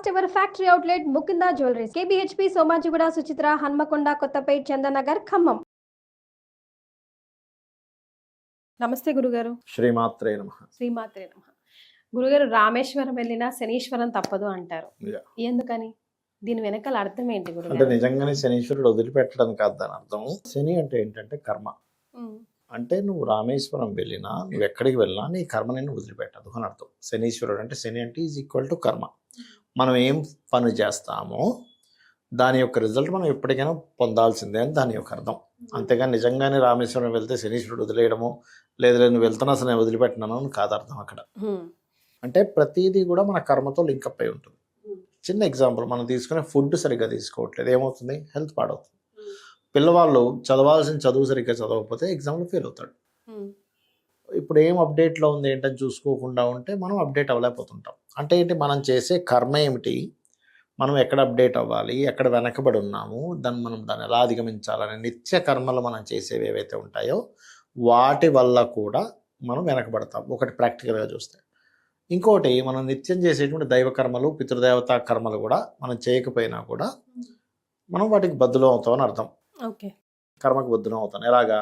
First ever factory outlet Mukunda jewelleries KBHP Somajiguda Suchitra Hanamkonda Kothapet Chandanagar Khammam. నమస్తే గురుగారు. శ్రీమాత్రే నమః. శ్రీమాత్రే నమః. గురుగారు, రామేశ్వరం వెళ్ళినా శనీశ్వరం తప్పదు అంటారు. ఎందుకని? దీని వెనకాల అర్థం ఏంటి గురుగారు? అంటే నిజంగానే శనీశ్వరుడు వదిలిపెట్టడం కాదు దాని అర్థం. శని అంటే ఏంటంటే కర్మ. అంటే నువ్వు రామేశ్వరం వెళ్ళినా, నువ్వు ఎక్కడికి వెళ్ళినా నీ కర్మ నేను వదిలిపెట్టదు అని అర్థం. శనీశ్వరుడు అంటే శని అంటే ఈజ్ ఈక్వల్ టు కర్మ. మనం ఏం పని చేస్తామో దాని యొక్క రిజల్ట్ మనం ఎప్పటికైనా పొందాల్సిందే అని దాని యొక్క అర్థం. అంతేగాని నిజంగానే రామేశ్వరం వెళ్తే శనీశ్వరుడు వదిలేయడము, లేదు నువ్వు వెళ్తున్నా అసలు నేను వదిలిపెట్టినాను అని కాదు అర్థం అక్కడ. అంటే ప్రతిదీ కూడా మన కర్మతో లింకప్ అయి ఉంటుంది. చిన్న ఎగ్జాంపుల్, మనం తీసుకునే ఫుడ్ సరిగ్గా తీసుకోవట్లేదు, ఏమవుతుంది? హెల్త్ పాడవుతుంది. పిల్లవాళ్ళు చదవాల్సిన చదువు సరిగ్గా చదవకపోతే ఎగ్జామ్లో ఫెయిల్ అవుతాడు. ఇప్పుడు ఏం అప్డేట్లో ఉంది ఏంటని చూసుకోకుండా ఉంటే మనం అప్డేట్ అవ్వలేకపోతుంటాం. అంటే ఏంటి, మనం చేసే కర్మ ఏమిటి, మనం ఎక్కడ అప్డేట్ అవ్వాలి, ఎక్కడ వెనకబడి ఉన్నాము, దాన్ని ఎలా అధిగమించాలని నిత్య కర్మలు మనం చేసేవి ఏవైతే ఉంటాయో వాటి వల్ల కూడా మనం వెనకబడతాం. ఒకటి ప్రాక్టికల్గా చూస్తే. ఇంకోటి, మనం నిత్యం చేసేటువంటి దైవ కర్మలు, పితృదేవతా కర్మలు కూడా మనం చేయకపోయినా కూడా మనం వాటికి బద్దులం అవుతామని అర్థం. ఓకే, కర్మకు బద్దులం అవుతాం. ఎలాగా?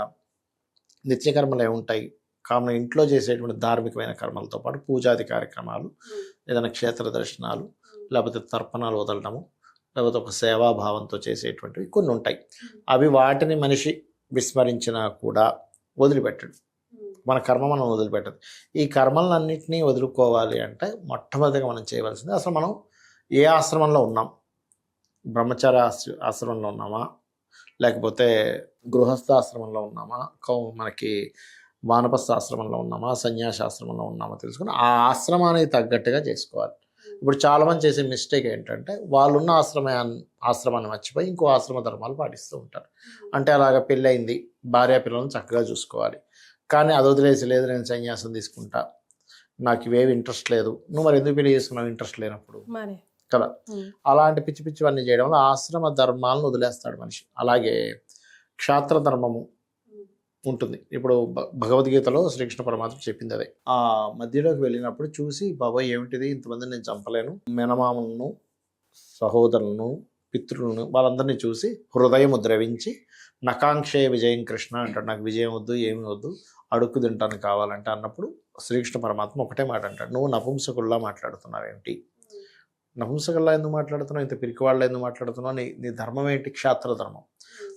నిత్య కర్మలు ఏముంటాయి? కామన్ ఇంట్లో చేసేటువంటి ధార్మికమైన కర్మలతో పాటు పూజాది కార్యక్రమాలు, ఏదైనా క్షేత్ర దర్శనాలు, లేకపోతే తర్పణాలు వదలడము, లేకపోతే ఒక సేవాభావంతో చేసేటువంటివి కొన్ని ఉంటాయి. అవి వాటిని మనిషి విస్మరించినా కూడా వదిలిపెట్టడు. మన కర్మ మనం వదిలిపెట్టదు. ఈ కర్మలన్నింటినీ వదులుకోవాలి అంటే మొట్టమొదటిగా మనం చేయవలసింది, అసలు మనం ఏ ఆశ్రమంలో ఉన్నాం? బ్రహ్మచార్య ఆశ్రమంలో ఉన్నామా, లేకపోతే గృహస్థాశ్రమంలో ఉన్నామా, మనకి వానప్రస్థ ఆశ్రమంలో ఉన్నామా, సన్యాసాశ్రమంలో ఉన్నామా తెలుసుకుని ఆ ఆశ్రమానికి తగ్గట్టుగా చేసుకోవాలి. ఇప్పుడు చాలామంది చేసే మిస్టేక్ ఏంటంటే వాళ్ళున్న ఆశ్రమాన్ని మర్చిపోయి ఇంకో ఆశ్రమ ధర్మాలు పాటిస్తూ ఉంటారు. అంటే అలాగ పెళ్ళయింది, భార్య పిల్లలను చక్కగా చూసుకోవాలి, కానీ అది వదిలేసి లేదు నేను సన్యాసం తీసుకుంటా, నాకు ఇవేవి ఇంట్రెస్ట్ లేదు. నువ్వు మరి ఎందుకు పెళ్లి చేసుకున్నావు ఇంట్రెస్ట్ లేనప్పుడు కదా? అలాంటి పిచ్చి పిచ్చివన్నీ చేయడం వల్ల ఆశ్రమ ధర్మాలను వదిలేస్తాడు మనిషి. అలాగే క్షాత్ర ధర్మము ఉంటుంది. ఇప్పుడు భగవద్గీతలో శ్రీకృష్ణ పరమాత్మ చెప్పింది అదే. ఆ మధ్యలోకి వెళ్ళినప్పుడు చూసి, బాబాయ్ ఏమిటిది, ఇంతమందిని నేను చంపలేను, మేనమామలను, సహోదరులను, పితృలను వాళ్ళందరినీ చూసి హృదయము ద్రవించి నకాంక్షే విజయం కృష్ణ అంటాడు. నాకు విజయం వద్దు, ఏమి వద్దు, అడుక్కు తింటాను కావాలంటే అన్నప్పుడు శ్రీకృష్ణ పరమాత్మ ఒకటే మాట అంటాడు, నువ్వు నపుంసకుల్లా మాట్లాడుతున్నావు ఏమిటి? నపుంసకుల్లా ఎందుకు మాట్లాడుతున్నావు? ఇంత పిరికి వాళ్ళ ఎందుకు మాట్లాడుతున్నావు? నీ ధర్మం ఏంటి? క్షాత్ర ధర్మం.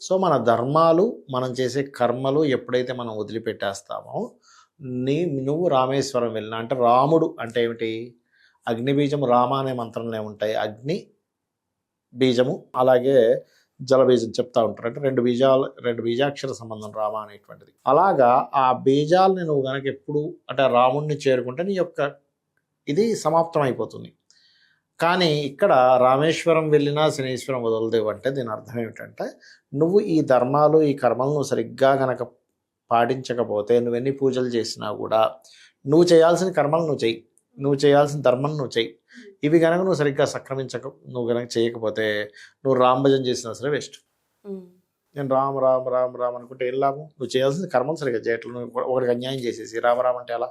సో మన ధర్మాలు, మనం చేసే కర్మలు ఎప్పుడైతే మనం వదిలిపెట్టేస్తామో, నువ్వు రామేశ్వరం వెళ్ళినా అంటే, రాముడు అంటే ఏమిటి? అగ్ని బీజము రామ అనే మంత్రంలో ఉంటాయి. అగ్ని బీజము అలాగే జలబీజం చెప్తా ఉంటారు. అంటే రెండు బీజాక్షర సంబంధం రామ అనేటువంటిది. అలాగా ఆ బీజాలని నువ్వు కనుక ఎప్పుడు అంటే రాముడిని చేరుకుంటే నీ యొక్క ఇది సమాప్తం అయిపోతుంది. కానీ ఇక్కడ రామేశ్వరం వెళ్ళినా శనీశ్వరం వదలదేవు అంటే దీని అర్థం ఏమిటంటే, నువ్వు ఈ ధర్మాలు, ఈ కర్మలను సరిగ్గా కనుక పాటించకపోతే, నువ్వెన్ని పూజలు చేసినా కూడా నువ్వు చేయాల్సిన కర్మలు నువ్వు చెయ్యి, నువ్వు చేయాల్సిన ధర్మం నువ్వు చెయ్యి. ఇవి కనుక నువ్వు సరిగ్గా నువ్వు కనుక చేయకపోతే నువ్వు రామభజన చేసినా సరే వేస్ట్. నేను రామ్ రామ్ రామ్ రామ్ అనుకుంటే ఏం లాభం? నువ్వు చేయాల్సిన కర్మలు సరిగ్గా చేయట్లేదు. నువ్వు ఒకరికి అన్యాయం చేసేసి రామరామ్ అంటే ఎలా?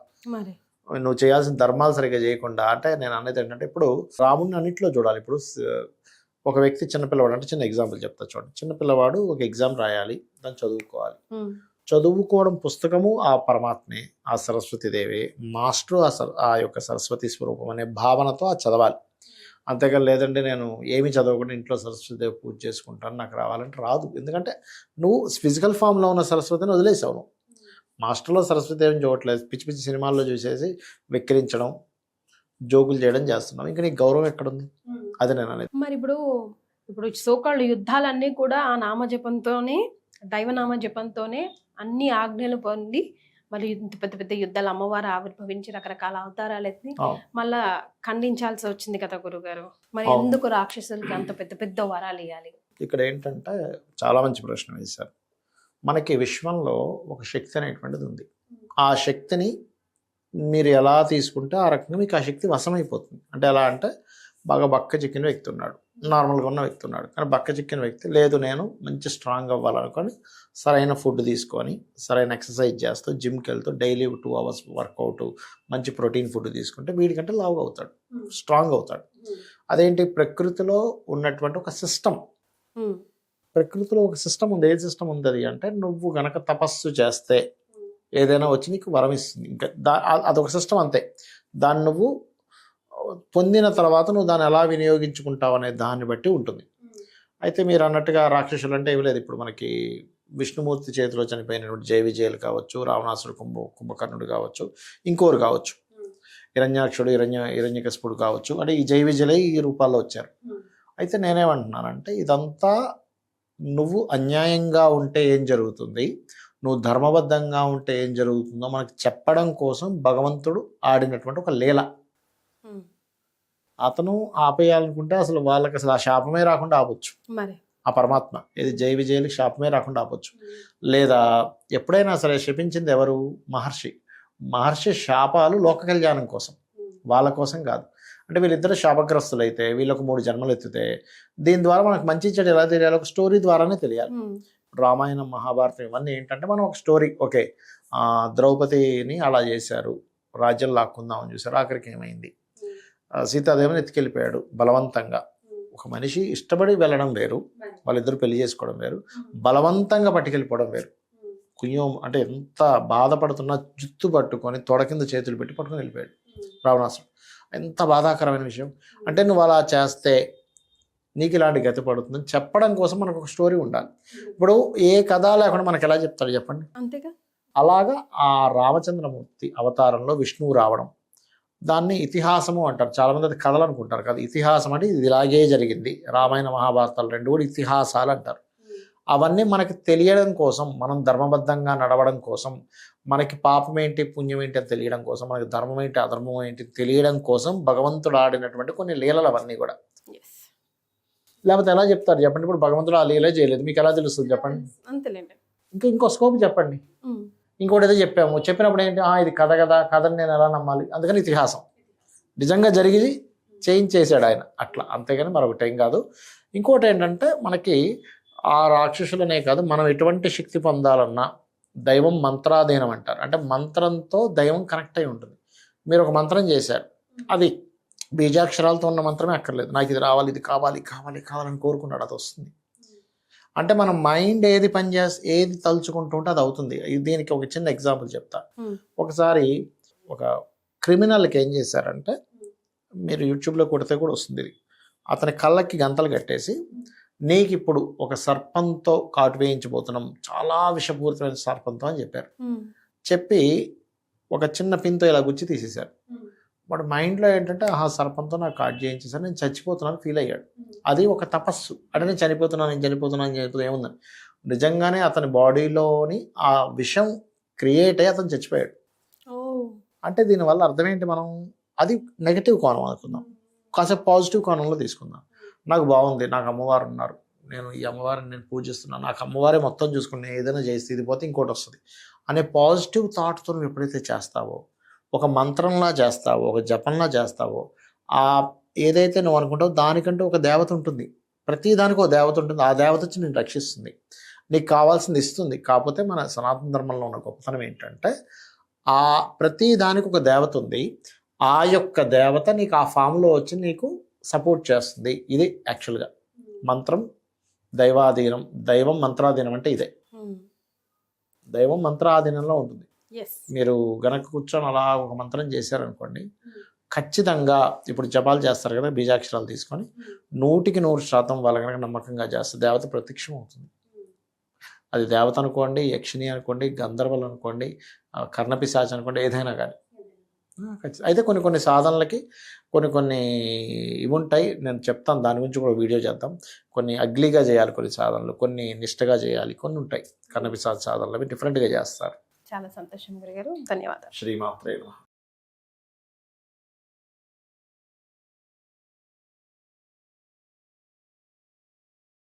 నువ్వు చేయాల్సిన ధర్మాలు సరిగ్గా చేయకుండా. అంటే నేను అనేది ఏంటంటే, ఇప్పుడు రాముడిని అన్నింటిలో చూడాలి. ఇప్పుడు ఒక వ్యక్తి చిన్నపిల్లవాడు, అంటే చిన్న ఎగ్జాంపుల్ చెప్తా చూడండి. చిన్నపిల్లవాడు ఒక ఎగ్జామ్ రాయాలి, దాన్ని చదువుకోవాలి. చదువుకోవడం పుస్తకము ఆ పరమాత్మే, ఆ సరస్వతీదేవి మాస్టరు, ఆ యొక్క సరస్వతి స్వరూపం అనే భావనతో ఆ చదవాలి. అంతేకాదు లేదంటే నేను ఏమి చదవకుండా ఇంట్లో సరస్వతీదేవి పూజ చేసుకుంటాను, నాకు రావాలంటే రాదు. ఎందుకంటే నువ్వు ఫిజికల్ ఫామ్లో ఉన్న సరస్వతిని వదిలేసావు. నువ్వు మాస్టర్లో సరస్వతీదేవిని చూడట్లేదు, పిచ్చి పిచ్చి సినిమాల్లో చూసేసి వెక్కిరించడం, జోకులు చేయడం చేస్తున్నావు. ఇంకా నీకు గౌరవం ఎక్కడుంది? అది నేను అనేది. మరి ఇప్పుడు సోకాళ్ళు యుద్ధాలన్నీ కూడా ఆ నామజపంతోనే, దైవనామ జపంతోనే అన్ని ఆజ్ఞలు పొంది, మరి ఇంత పెద్ద పెద్ద యుద్ధాలు అమ్మవారు ఆవిర్భవించి రకరకాల అవతారాలు ఎత్తి మళ్ళా ఖండించాల్సి వచ్చింది కదా గురుగారు. మరి ఎందుకు రాక్షసులకి అంత పెద్ద పెద్ద వరాలు ఇవ్వాలి? ఇక్కడ ఏంటంటే చాలా మంచి ప్రశ్న వేశారు. మనకి విశ్వంలో ఒక శక్తి అనేటువంటిది ఉంది. ఆ శక్తిని మీరు ఎలా తీసుకుంటే ఆ రకంగా మీకు ఆ శక్తి వశమైపోతుంది. అంటే ఎలా అంటే, బాగా బక్క చిక్కిన వ్యక్తి ఉన్నాడు, నార్మల్గా ఉన్న వ్యక్తి ఉన్నాడు. కానీ బక్క చిక్కిన వ్యక్తి లేదు నేను మంచి స్ట్రాంగ్ అవ్వాలనుకొని సరైన ఫుడ్ తీసుకొని, సరైన ఎక్సర్సైజ్ చేస్తూ, జిమ్కి వెళ్తూ, డైలీ 2 hours వర్కౌట్, మంచి ప్రోటీన్ ఫుడ్ తీసుకుంటే వీడికంటే లావుగా అవుతాడు, స్ట్రాంగ్ అవుతాడు. అదేంటి, ప్రకృతిలో ఉన్నటువంటి ఒక సిస్టమ్. ఉమ్, ప్రకృతిలో ఒక సిస్టమ్ ఉంది. ఏ సిస్టమ్ ఉంది అది అంటే, నువ్వు గనక తపస్సు చేస్తే ఏదైనా వచ్చి నీకు వరం ఇస్తుంది. ఇంకా అదొక సిస్టమ్ అంతే. దాన్ని నువ్వు పొందిన తర్వాత నువ్వు దాన్ని ఎలా వినియోగించుకుంటావు అనే దాన్ని బట్టి ఉంటుంది. అయితే మీరు అన్నట్టుగా రాక్షసులు అంటే ఏమి లేదు. ఇప్పుడు మనకి విష్ణుమూర్తి చేతిలో చనిపోయినటువంటి జయ విజయులు కావచ్చు, రావణాసుడు కుంభకర్ణుడు కావచ్చు, ఇంకోరు కావచ్చు, హిరణ్యాక్షుడు హిరణ్యకశిపుడు కావచ్చు. అంటే ఈ జయ విజయులే ఈ రూపాల్లో వచ్చారు. అయితే నేనేమంటున్నానంటే, ఇదంతా నువ్వు అన్యాయంగా ఉంటే ఏం జరుగుతుంది, నువ్వు ధర్మబద్ధంగా ఉంటే ఏం జరుగుతుందో మనకు చెప్పడం కోసం భగవంతుడు ఆడినటువంటి ఒక లీల. ఉమ్, అతను ఆపేయాలనుకుంటే అసలు వాళ్ళకి అసలు ఆ శాపమే రాకుండా ఆపొచ్చు. మరి ఆ పరమాత్మ ఇది జయ విజయులకి శాపమే రాకుండా ఆపొచ్చు. లేదా ఎప్పుడైనా సరే శపించింది ఎవరు? మహర్షి శాపాలు లోక కళ్యాణం కోసం, వాళ్ళ కోసం కాదు. అంటే వీళ్ళిద్దరు శాపగ్రస్తులు అయితే వీళ్ళకు 3 జన్మలు ఎత్తితే దీని ద్వారా మనకు మంచి చెడు ఎలా తెలియాలి? ఒక స్టోరీ ద్వారానే తెలియాలి. రామాయణం, మహాభారతం ఇవన్నీ ఏంటంటే మనం ఒక స్టోరీ, ఓకే ద్రౌపదిని అలా చేశారు, రాజ్యం లాక్కుందామని చూశారు, ఆఖరికి ఏమైంది, సీతాదేవిని ఎత్తుకెళ్ళిపోయాడు బలవంతంగా. ఒక మనిషి ఇష్టపడి వెళ్ళడం వేరు, వాళ్ళిద్దరు పెళ్లి చేసుకోవడం వేరు, బలవంతంగా పట్టుకెళ్ళిపోవడం వేరు. కుయ్యం అంటే ఎంత బాధపడుతున్నా జుత్తు పట్టుకొని తొడ కింద చేతులు పెట్టి పట్టుకొని వెళ్ళిపోయాడు రావణాసుడు. ఎంత బాధాకరమైన విషయం. అంటే నువ్వు అలా చేస్తే నీకు ఇలాంటి గతి పడుతుందని చెప్పడం కోసం మనకు ఒక స్టోరీ ఉండాలి. ఇప్పుడు ఏ కథ లేకుండా మనకు ఎలా చెప్తాడు చెప్పండి? అంతేగా. అలాగా ఆ రామచంద్రమూర్తి అవతారంలో విష్ణువు రావడం, దాన్ని ఇతిహాసము అంటారు. చాలామంది అది కథలు అనుకుంటారు కదా. ఇతిహాసం అంటే ఇది ఇలాగే జరిగింది. రామాయణ మహాభారతాలు 2 కూడా ఇతిహాసాలు అంటారు. అవన్నీ మనకి తెలియడం కోసం, మనం ధర్మబద్ధంగా నడవడం కోసం, మనకి పాపం ఏంటి పుణ్యం ఏంటి అని తెలియడం కోసం, మనకి ధర్మం ఏంటి అధర్మం ఏంటి తెలియడం కోసం భగవంతుడు ఆడినటువంటి కొన్ని లీలలు అవన్నీ కూడా. లేకపోతే ఎలా చెప్తారు చెప్పండి? ఇప్పుడు భగవంతుడు ఆ లీలే చేయలేదు, మీకు ఎలా తెలుస్తుంది చెప్పండి? అంతేలేండి. ఇంకో స్కోప్ చెప్పండి. ఇంకోటి ఏదో చెప్పాము, చెప్పినప్పుడు ఏంటి, ఇది కథ కదా, కథని నేను ఎలా నమ్మాలి? అందుకని ఇతిహాసం. నిజంగా జరిగి చేయించేసాడు ఆయన అట్లా, అంతేగాని మరొకటి ఏం కాదు. ఇంకోటి ఏంటంటే, మనకి ఆ రాక్షసులనే కాదు, మనం ఎటువంటి శక్తి పొందాలన్నా దైవం మంత్రాధీనం అంటారు. అంటే మంత్రంతో దైవం కనెక్ట్ అయి ఉంటుంది. మీరు ఒక మంత్రం చేశారు, అది బీజాక్షరాలతో ఉన్న మంత్రమే అక్కర్లేదు, నాకు ఇది రావాలి, ఇది కావాలి కావాలి కావాలని కోరుకున్నాడు, అది వస్తుంది. అంటే మన మైండ్ ఏది ఏది తలుచుకుంటూ ఉంటే అది అవుతుంది. దీనికి ఒక చిన్న ఎగ్జాంపుల్ చెప్తా. ఒకసారి ఒక క్రిమినల్కి ఏం చేశారంటే, మీరు యూట్యూబ్లో కొడితే కూడా వస్తుంది, అతని కళ్ళకి గంతలు కట్టేసి, నీకు ఇప్పుడు ఒక సర్పంతో కాటు వేయించబోతున్నాం, చాలా విషపూరితమైన సర్పంతో అని చెప్పారు. చెప్పి ఒక చిన్న పిన్తో ఇలా గుచ్చి తీసేశారు. వాడు మైండ్లో ఏంటంటే, సర్పంతో నాకు కాటు చేయించేసారు, నేను చచ్చిపోతున్నాను ఫీల్ అయ్యాడు. అది ఒక తపస్సు. అంటే నేను చనిపోతున్నాను ఏముందని నిజంగానే అతని బాడీలోని ఆ విషం క్రియేట్ అయ్యి అతను చచ్చిపోయాడు. అంటే దీనివల్ల అర్థం ఏంటి? మనం అది నెగటివ్ కోణం అనుకుందాం, కాసేపు పాజిటివ్ కోణంలో తీసుకుందాం. నాకు బాగుంది, నాకు అమ్మవారు ఉన్నారు, నేను ఈ అమ్మవారిని నేను పూజిస్తున్నాను, నాకు అమ్మవారే మొత్తం చూసుకుని ఏదైనా చేస్తే ఇది పోతే ఇంకోటి వస్తుంది అనే పాజిటివ్ థాట్తో నువ్వు ఎప్పుడైతే చేస్తావో, ఒక మంత్రంలా చేస్తావో, ఒక జపంలా చేస్తావో, ఏదైతే నువ్వు అనుకుంటావో దానికంటే ఒక దేవత ఉంటుంది. ప్రతి దానికి ఒక దేవత ఉంటుంది. ఆ దేవత వచ్చి నేను రక్షిస్తుంది, నీకు కావాల్సింది ఇస్తుంది. కాకపోతే మన సనాతన ధర్మంలో ఉన్న గొప్పతనం ఏంటంటే, ఆ ప్రతి దానికి ఒక దేవత ఉంది. ఆ యొక్క దేవత నీకు ఆ ఫామ్లో వచ్చి నీకు సపోర్ట్ చేస్తుంది. ఇది యాక్చువల్గా మంత్రం దైవాధీనం, దైవం మంత్రాధీనం అంటే ఇదే. దైవం మంత్రాధీనంలో ఉంటుంది. మీరు గనక కూర్చొని అలా ఒక మంత్రం చేశారనుకోండి, ఖచ్చితంగా ఇప్పుడు జపాలు చేస్తారు కదా, బీజాక్షరాలు తీసుకొని 100% వాళ్ళ కనుక నమ్మకంగా చేస్తే దేవత ప్రత్యక్షం అవుతుంది. అది దేవత అనుకోండి, యక్షిణి అనుకోండి, గంధర్వలు అనుకోండి, కర్ణపిశాచి అనుకోండి, ఏదైనా కానీ. అయితే కొన్ని సాధనలకి కొన్ని ఇవి ఉంటాయి, నేను చెప్తాను, దాని గురించి కూడా వీడియో చేద్దాం. కొన్ని అగ్లీగా చేయాలి కొన్ని సాధనలు, కొన్ని నిష్టగా చేయాలి, కొన్ని ఉంటాయి. కర్ణపిశాచి సాధనలు అవి డిఫరెంట్గా చేస్తారు. చాలా సంతోషం గురుగారు, ధన్యవాదాలు. శ్రీమాత్రే నమః.